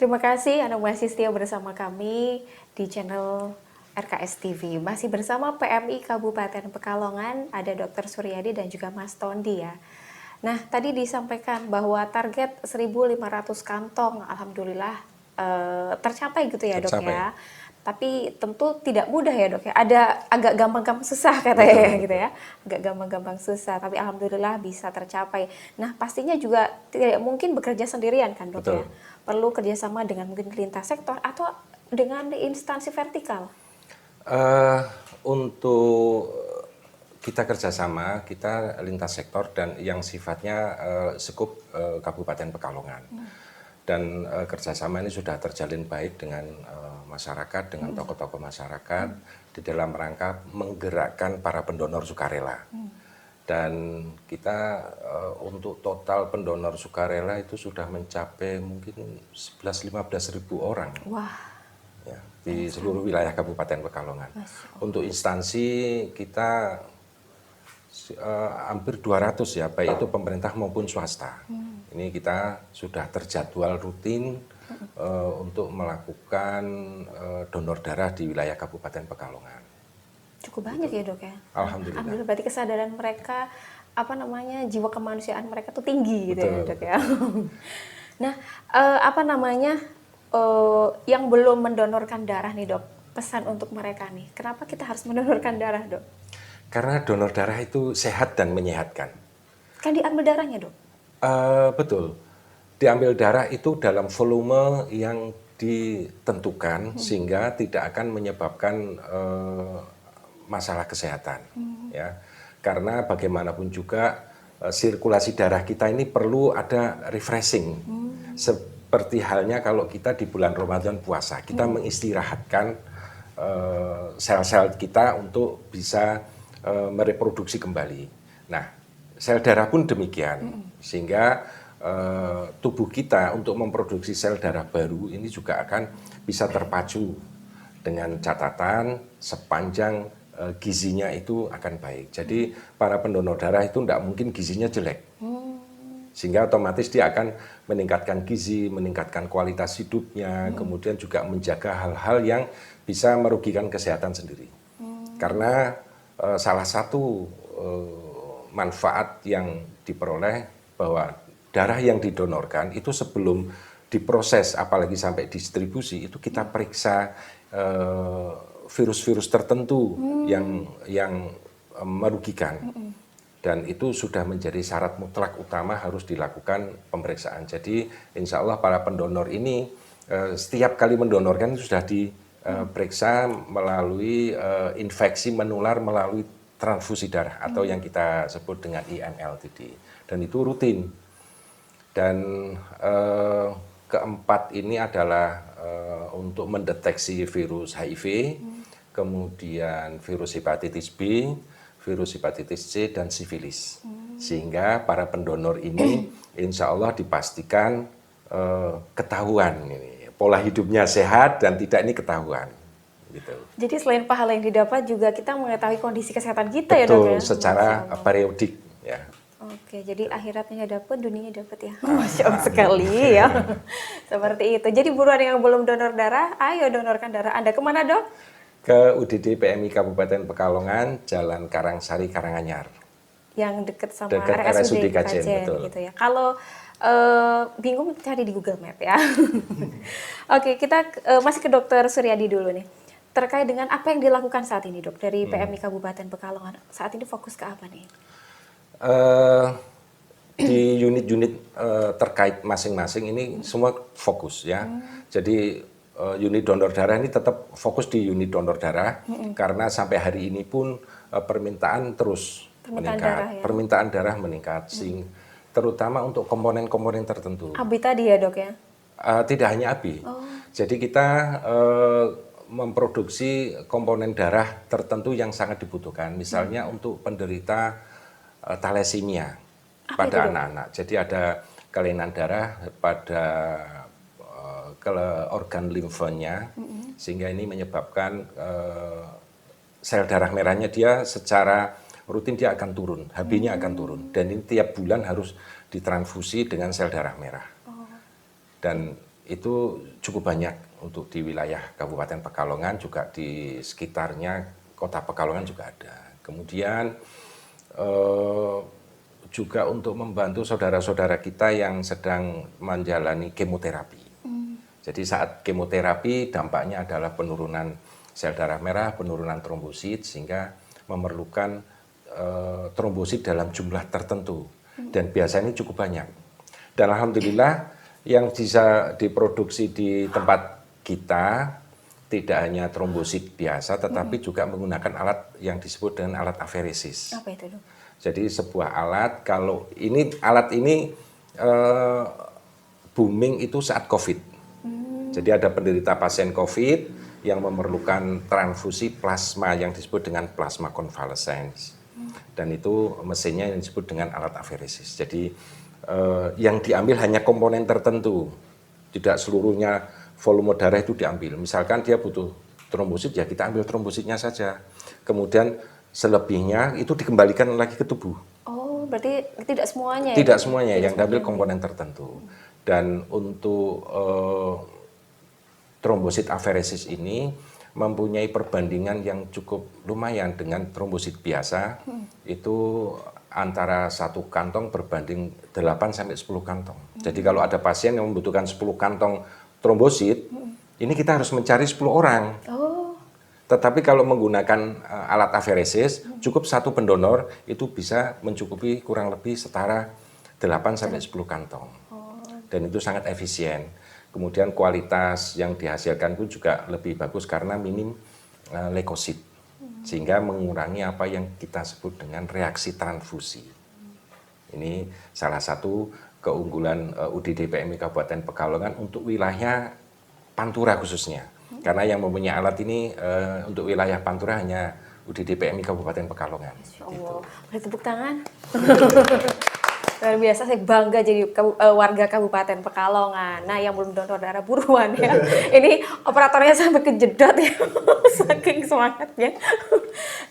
Terima kasih Anda masih setia bersama kami di channel RKS TV. Masih bersama PMI Kabupaten Pekalongan, ada Dr. Suryadi dan juga Mas Tondi ya. Nah, tadi disampaikan bahwa target 1.500 kantong, alhamdulillah tercapai gitu ya dok Tercapai. ya. Tapi tentu tidak mudah ya dok ya. Ada agak gampang-gampang susah katanya gitu ya. Agak gampang-gampang susah, tapi alhamdulillah bisa tercapai. Nah, pastinya juga tidak mungkin bekerja sendirian kan dok ya. Betul. Perlu kerjasama dengan mungkin lintas sektor atau dengan instansi vertikal. Eh, untuk kita kerjasama, kita lintas sektor dan yang sifatnya sekup Kabupaten Pekalongan. Dan kerjasama ini sudah terjalin baik dengan masyarakat, dengan tokoh-tokoh masyarakat di dalam rangka menggerakkan para pendonor sukarela. Dan kita untuk total pendonor sukarela itu sudah mencapai mungkin 11-15 ribu orang. Wah, Ya, di seluruh wilayah Kabupaten Pekalongan. Untuk instansi kita hampir 200 ya, baik itu pemerintah maupun swasta. Ini kita sudah terjadwal rutin untuk melakukan donor darah di wilayah Kabupaten Pekalongan. cukup banyak ya dok ya. Alhamdulillah. Alhamdulillah, berarti kesadaran mereka, apa namanya, jiwa kemanusiaan mereka tuh tinggi gitu ya Betul, dok ya. Nah, apa namanya, yang belum mendonorkan darah nih dok, pesan untuk mereka nih, kenapa kita harus mendonorkan darah dok? Karena donor darah itu sehat dan menyehatkan. Kan diambil darahnya dok. Betul. Diambil darah itu dalam volume yang ditentukan sehingga tidak akan menyebabkan masalah kesehatan. Ya, karena bagaimanapun juga sirkulasi darah kita ini perlu ada refreshing. Seperti halnya kalau kita di bulan Ramadan puasa, kita mengistirahatkan sel-sel kita untuk bisa mereproduksi kembali. Nah, sel darah pun demikian, sehingga tubuh kita untuk memproduksi sel darah baru ini juga akan bisa terpacu dengan catatan sepanjang gizinya itu akan baik. Jadi para pendonor darah itu tidak mungkin gizinya jelek, sehingga otomatis dia akan meningkatkan gizi, meningkatkan kualitas hidupnya, kemudian juga menjaga hal-hal yang bisa merugikan kesehatan sendiri. Karena salah satu manfaat yang diperoleh bahwa darah yang didonorkan itu sebelum diproses, apalagi sampai distribusi, itu kita periksa virus-virus tertentu yang merugikan. Dan itu sudah menjadi syarat mutlak utama harus dilakukan pemeriksaan. Jadi insya Allah para pendonor ini setiap kali mendonorkan sudah diperiksa melalui infeksi menular melalui transfusi darah atau yang kita sebut dengan IML tadi. Dan itu rutin. Dan keempat ini adalah untuk mendeteksi virus HIV, kemudian virus hepatitis B, virus hepatitis C, dan sifilis. Sehingga para pendonor ini insya Allah dipastikan ketahuan ini, pola hidupnya sehat dan tidak ini ketahuan. Gitu. Jadi selain pahala yang didapat juga kita mengetahui kondisi kesehatan kita. Betul, ya dok ya. secara periodik ya. Oke, jadi akhiratnya dapat, dunianya dapat ya. Masya Allah sekali ya. Seperti itu. Jadi buruan yang belum donor darah, ayo donorkan darah Anda. Kemana dok? Ke UDD PMI Kabupaten Pekalongan, Jalan Karangsari, Karanganyar. Yang dekat sama Dekat RSUD RSUD Kajen, Kajen betul. gitu ya. Kalau bingung cari di Google Map ya. Oke, kita masih ke Dokter Suryadi dulu nih. Terkait dengan apa yang dilakukan saat ini dok dari PMI Kabupaten Pekalongan, saat ini fokus ke apa nih? Di unit-unit terkait masing-masing ini semua fokus ya. Jadi unit donor darah ini tetap fokus di unit donor darah karena sampai hari ini pun permintaan terus meningkat. Permintaan darah meningkat, terutama untuk komponen-komponen tertentu. ABI tadi ya dok ya? Tidak hanya ABI. Jadi kita memproduksi komponen darah tertentu yang sangat dibutuhkan. Misalnya untuk penderita thalassemia pada anak-anak. Jadi ada kelainan darah pada organ limfanya, sehingga ini menyebabkan sel darah merahnya dia secara rutin dia akan turun, HB-nya akan turun. Dan ini tiap bulan harus ditransfusi dengan sel darah merah. Dan itu cukup banyak untuk di wilayah Kabupaten Pekalongan, juga di sekitarnya Kota Pekalongan juga ada. Kemudian juga untuk membantu saudara-saudara kita yang sedang menjalani kemoterapi. Jadi saat kemoterapi dampaknya adalah penurunan sel darah merah, penurunan trombosit, sehingga memerlukan trombosit dalam jumlah tertentu. Dan biasanya cukup banyak. Dan alhamdulillah yang bisa diproduksi di tempat kita tidak hanya trombosit biasa, tetapi juga menggunakan alat yang disebut dengan alat aferesis. Apa itu, Dok? Jadi sebuah alat, kalau ini alat ini booming itu saat COVID. Jadi ada penderita pasien COVID yang memerlukan transfusi plasma yang disebut dengan plasma convalescence. Dan itu mesinnya yang disebut dengan alat aferesis. Jadi yang diambil hanya komponen tertentu, tidak seluruhnya volume darah itu diambil. Misalkan dia butuh trombosit, ya kita ambil trombositnya saja. Kemudian selebihnya itu dikembalikan lagi ke tubuh. Oh, berarti tidak semuanya Tidak ya? semuanya, yang diambil komponen tertentu. Dan untuk trombosit aferesis ini mempunyai perbandingan yang cukup lumayan dengan trombosit biasa. Itu antara satu kantong berbanding 8 sampai 10 kantong. Jadi kalau ada pasien yang membutuhkan 10 kantong trombosit, ini kita harus mencari 10 orang. Oh, Tetapi kalau menggunakan alat aferesis, cukup satu pendonor itu bisa mencukupi kurang lebih setara 8 sampai 10 kantong. Dan itu sangat efisien. Kemudian kualitas yang dihasilkan pun juga lebih bagus karena minim leukosit. Sehingga mengurangi apa yang kita sebut dengan reaksi transfusi. Ini salah satu keunggulan UDD PMI Kabupaten Pekalongan untuk wilayah Pantura khususnya. Karena yang mempunyai alat ini untuk wilayah Pantura hanya UDD PMI Kabupaten Pekalongan. Masya Allah. Boleh tepuk tangan? Luar biasa, saya bangga jadi warga Kabupaten Pekalongan. Nah, yang belum donor darah buruan ya. Ini operatornya sampai kejedot ya, saking semangatnya.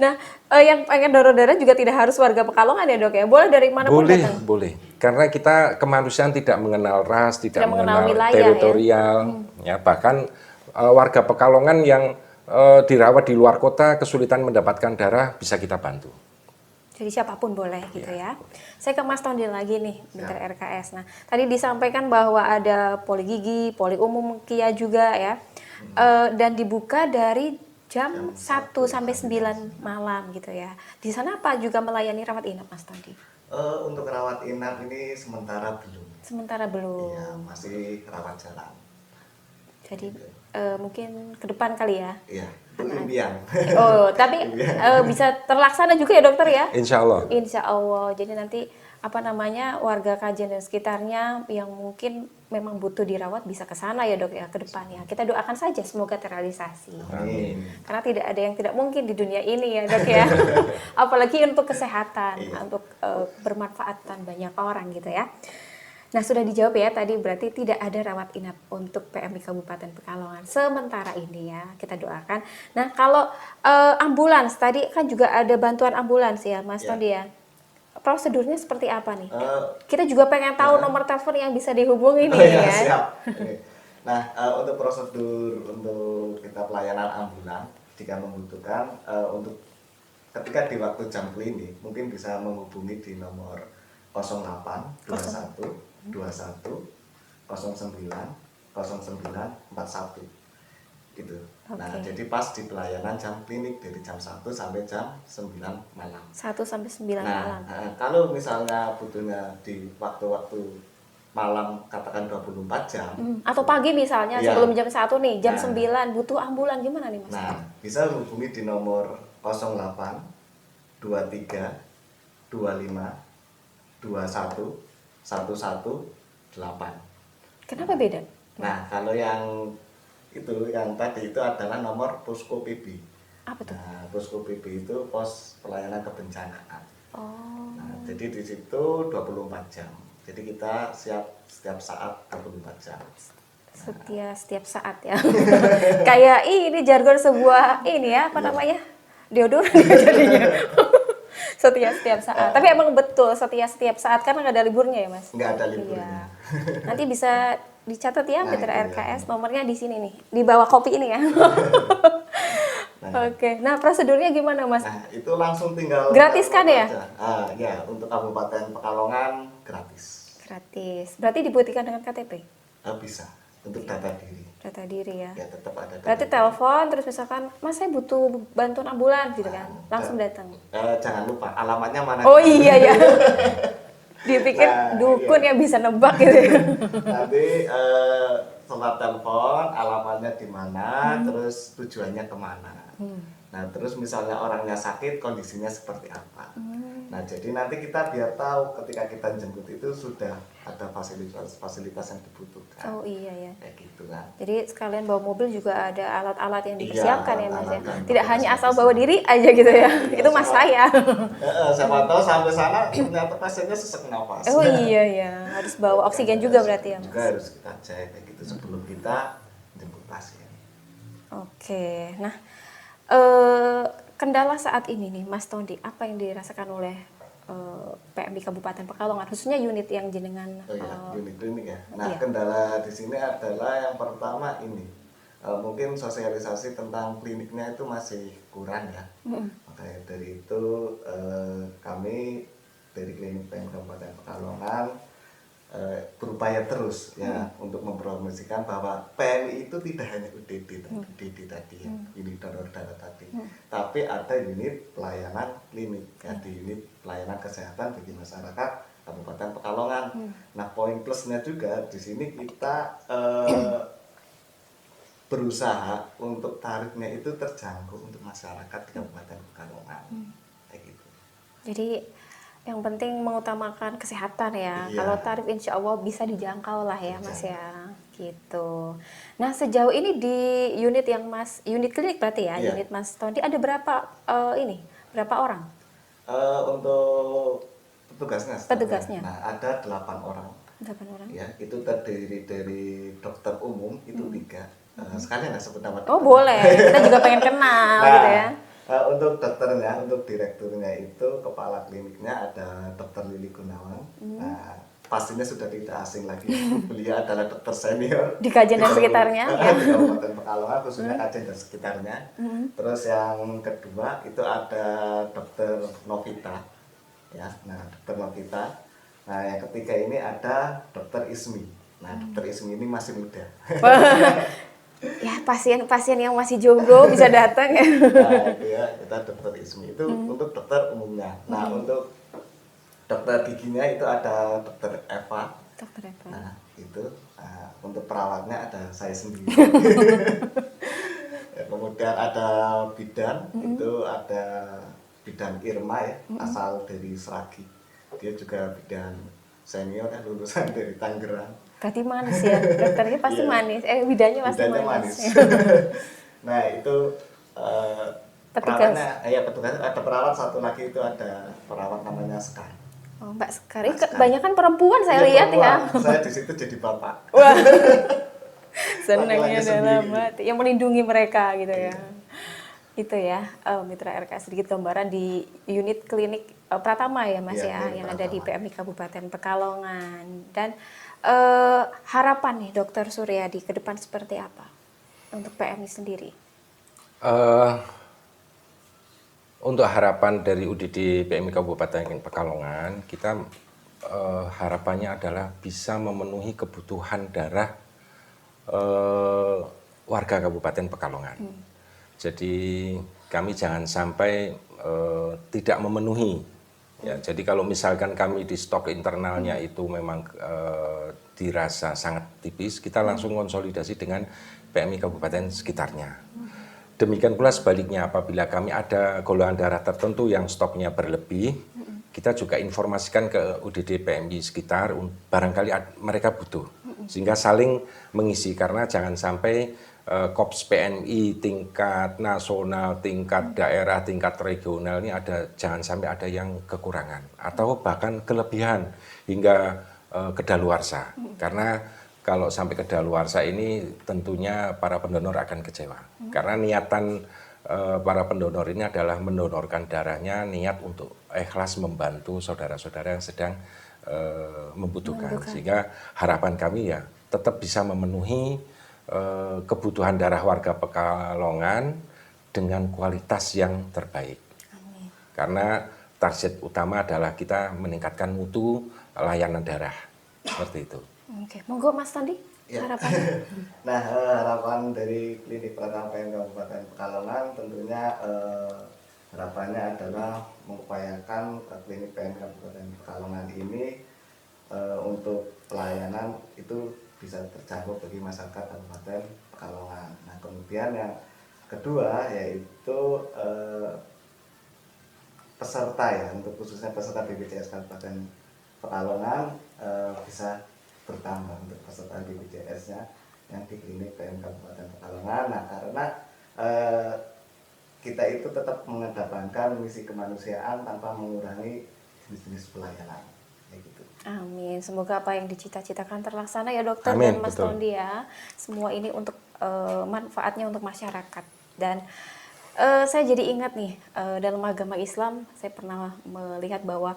Nah, yang pengen donor darah juga tidak harus warga Pekalongan ya, Dok ya? Boleh dari mana pun Boleh, datang? boleh. Karena kita kemanusiaan tidak mengenal ras, tidak mengenal mengenal wilayah, teritorial. Ya, bahkan warga Pekalongan yang dirawat di luar kota kesulitan mendapatkan darah bisa kita bantu. Jadi siapapun boleh gitu ya. Saya ke Mas Tondi lagi nih, bentar RKS. Nah, tadi disampaikan bahwa ada poli gigi, poli umum Kia juga ya. Dan dibuka dari jam 1 sampai 9 malam gitu ya. Di sana apa juga melayani rawat inap, Mas Tondi? Untuk rawat inap ini sementara belum. Sementara belum. Iya, masih rawat jalan. Jadi mungkin ke depan kali ya. Iya, itu impian. Oh, tapi bisa terlaksana juga ya, Dokter ya? Insya Allah. Insya Allah. Jadi nanti apa namanya warga Kajen dan sekitarnya yang mungkin memang butuh dirawat bisa ke sana ya, Dok ya, ke depannya. Kita doakan saja semoga terrealisasi. Amin. Karena tidak ada yang tidak mungkin di dunia ini ya, Dok ya. Apalagi untuk kesehatan, untuk bermanfaatan banyak orang gitu ya. Nah, sudah dijawab ya tadi, berarti tidak ada rawat inap untuk PMI Kabupaten Pekalongan sementara ini ya, kita doakan. Nah, kalau ambulans tadi kan juga ada bantuan ambulans ya, Mas Tondi ya. Prosedurnya seperti apa nih? Kita juga pengen tahu nomor telepon yang bisa dihubungi nih ya. Siap. Nah, untuk prosedur untuk kita pelayanan ambulan jika membutuhkan untuk ketika di waktu jam klinik mungkin bisa menghubungi di nomor 08 21 21 09 0941 gitu. Nah, jadi pas di pelayanan jam klinik dari jam 1 sampai jam 9 malam. 1 sampai 9 malam. Kalau misalnya butuhnya di waktu-waktu malam katakan 24 jam. Atau pagi misalnya Iya. sebelum jam 1 nih, jam Nah. 9 butuh ambulan gimana nih Mas? Nah, bisa hubungi di nomor 08 23 25 21 118. Kenapa beda? Nah, kalau yang tadi itu adalah nomor posko PB. Apa tuh? Nah, posko PB itu pos pelayanan kebencanaan. Oh, Nah, jadi di situ 24 jam. Jadi kita siap setiap saat 24 jam. setiap saat ya. Kayak ini jargon sebuah ini ya, apa namanya? Deodoran ya jadinya. Setiap saat. Tapi emang betul setiap saat kan nggak ada liburnya ya Mas? Nggak ada liburnya. Iya. Nanti bisa dicatat ya, Nah, Mitra itu RKS, nomornya di sini nih, di bawah kopi ini ya. Oke, nah prosedurnya gimana Mas? Nah, itu langsung tinggal Gratis kan download ya? aja. Ya, untuk Kabupaten Pekalongan gratis. Gratis, berarti dibuktikan dengan KTP? Bisa untuk data diri. Data diri ya? Ya, tetap ada data Berarti diri. telepon, terus misalkan, Mas saya butuh bantuan ambulans gitu kan, langsung Dan, datang. jangan lupa alamatnya mana. Oh iya ya, dipikir Nah, dukun iya. yang bisa nebak gitu ya. Nanti setelah telepon, alamatnya di mana, terus tujuannya kemana. Nah, terus misalnya orangnya sakit, kondisinya seperti apa. Nah, jadi nanti kita biar tahu ketika kita jemput itu sudah ada fasilitas-fasilitas yang dibutuhkan. Oh iya ya. Kayak gitu kan. Jadi sekalian bawa mobil juga ada alat-alat yang Iya, dipersiapkan ya Mas ya. alat-alat dan Tidak hanya fasilitas asal bawa diri aja gitu ya. Iya, Itu Mas sama- saya. Siapa tahu sampai sana ternyata pasiennya sesak nafas. Oh iya ya, harus bawa oksigen juga berarti ya Mas. Juga harus kita cek kayak gitu sebelum kita jemput pasien. Oke, nah kendala saat ini nih Mas Tondi, apa yang dirasakan oleh PMI Kabupaten Pekalongan, khususnya unit yang jenengan Oh ya, unit klinik ya. Nah, iya. kendala di sini adalah yang pertama ini, mungkin sosialisasi tentang kliniknya itu masih kurang ya. Makanya dari itu kami dari klinik PMI Kabupaten Pekalongan berupaya terus ya untuk mempromosikan bahwa PMI itu tidak hanya UDD tadi ya, unit donor darah tadi, tapi ada unit pelayanan klinik ya, di unit pelayanan kesehatan bagi masyarakat Kabupaten Pekalongan. Nah, poin plusnya juga di sini kita berusaha untuk tarifnya itu terjangkau untuk masyarakat di Kabupaten Pekalongan, kayak gitu. Jadi yang penting mengutamakan kesehatan ya. Iya. Kalau tarif insya Allah bisa dijangkau lah ya Mas ya. Gitu. Nah sejauh ini di unit yang unit klinik berarti ya, Iya. unit Mas Tondi ada berapa berapa orang? Untuk petugasnya, Petugasnya. nah ada 8 orang. 8 orang. Ya, itu terdiri dari dokter umum itu 3. Sekalian ya sebut nama. Oh dokter. boleh, kita juga pengen kenal Nah, gitu ya. untuk dokternya, untuk direkturnya itu kepala kliniknya ada Dokter Lili Gunawan. Nah, pastinya sudah tidak asing lagi. Beliau adalah dokter senior Di Kajen dan sekitarnya, ya. Di Kabupaten Pekalongan, khususnya Kajen dan sekitarnya. Terus yang kedua itu ada Dokter Novita. Ya, nah Dokter Novita. Nah, yang ketiga ini ada Dokter Ismi. Nah, Dokter Ismi ini masih muda. Ya pasien-pasien yang masih jomblo bisa datang ya. Nah, itu ya, kita Dokter Ismi itu untuk dokter umumnya. Nah, untuk dokter giginya itu ada Dokter Eva. Dokter Eva. Nah, itu untuk perawatnya ada saya sendiri. Ya, kemudian ada bidan, itu ada bidan Irma ya, asal dari Seragi. Dia juga bidan senior ya, lulusan dari Tangerang. Berarti manis ya, dokternya pasti Iya. manis. Bidanya pasti Bidanya manis. Nah, itu Petugas. petugas ada perawat satu lagi, itu ada perawat namanya Sekar. Oh, Mbak Sekari, Mbak Sekar. kebanyakan perempuan saya Iya, lihat ya. perempuan. Saya di situ jadi bapak. Wah, senangnya Laki-laki dalam sendiri. hati, yang melindungi mereka gitu ya. Iya. Itu ya, Mitra RK sedikit gambaran di unit klinik Pratama ya Mas Iya, ya, klinik yang ada di Pratama. PMI Kabupaten Pekalongan. Dan harapan nih Dokter Suryadi ke depan seperti apa untuk PMI sendiri? Untuk harapan dari UDD PMI Kabupaten Pekalongan, kita harapannya adalah bisa memenuhi kebutuhan darah warga Kabupaten Pekalongan. Jadi kami jangan sampai tidak memenuhi. Ya, jadi kalau misalkan kami di stok internalnya itu memang dirasa sangat tipis, kita langsung konsolidasi dengan PMI Kabupaten sekitarnya. Demikian pula sebaliknya, apabila kami ada golongan darah tertentu yang stoknya berlebih, kita juga informasikan ke UDD PMI sekitar, barangkali mereka butuh. Sehingga saling mengisi, karena jangan sampai Kops PMI tingkat nasional, tingkat daerah, tingkat regional ini jangan sampai ada yang kekurangan atau bahkan kelebihan hingga kedaluarsa. Karena kalau sampai kedaluarsa ini tentunya para pendonor akan kecewa. Karena niatan para pendonor ini adalah mendonorkan darahnya, niat untuk ikhlas membantu saudara-saudara yang sedang membutuhkan. Sehingga harapan kami ya tetap bisa memenuhi kebutuhan darah warga Pekalongan dengan kualitas yang terbaik. Amin. Karena target utama adalah kita meningkatkan mutu layanan darah. Seperti itu. Oke, monggo Mas Tondi, Ya. harapan. Nah, harapan dari Klinik Pelayanan PM Kabupaten Pekalongan tentunya harapannya adalah mengupayakan Klinik PM Kabupaten Pekalongan ini untuk pelayanan itu bisa terjangkau bagi masyarakat Kabupaten Pekalongan. Nah, kemudian yang kedua yaitu peserta ya, untuk khususnya peserta BPJS Kabupaten Pekalongan bisa bertambah untuk peserta BPJS-nya yang di Klinik PM Kabupaten Pekalongan. Nah, karena kita itu tetap mengedepankan misi kemanusiaan tanpa mengurangi jenis-jenis pelayanan. Kayak gitu. Amin. Semoga apa yang dicita-citakan terlaksana ya dokter Amin, dan Mas betul. Tondi ya. Semua ini untuk manfaatnya untuk masyarakat. Dan saya jadi ingat nih, dalam agama Islam saya pernah melihat bahwa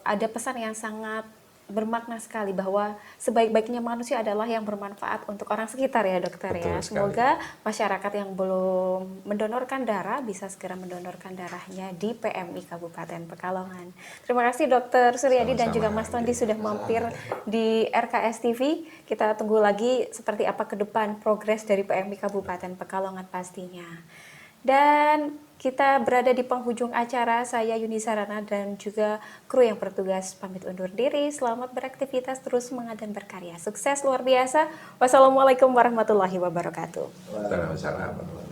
ada pesan yang sangat bermakna sekali, bahwa sebaik-baiknya manusia adalah yang bermanfaat untuk orang sekitar ya dokter Betul ya. sekali. Semoga masyarakat yang belum mendonorkan darah bisa segera mendonorkan darahnya di PMI Kabupaten Pekalongan. Terima kasih dokter Suryadi dan Sama-sama. juga Mas Tondi sudah mampir di RKS TV. Kita tunggu lagi seperti apa ke depan progres dari PMI Kabupaten Pekalongan pastinya. Dan kita berada di penghujung acara. Saya Yuni Sarana dan juga kru yang bertugas pamit undur diri. Selamat beraktivitas, terus semangat dan berkarya. Sukses luar biasa. Wassalamualaikum warahmatullahi wabarakatuh. Waalaikumsalam.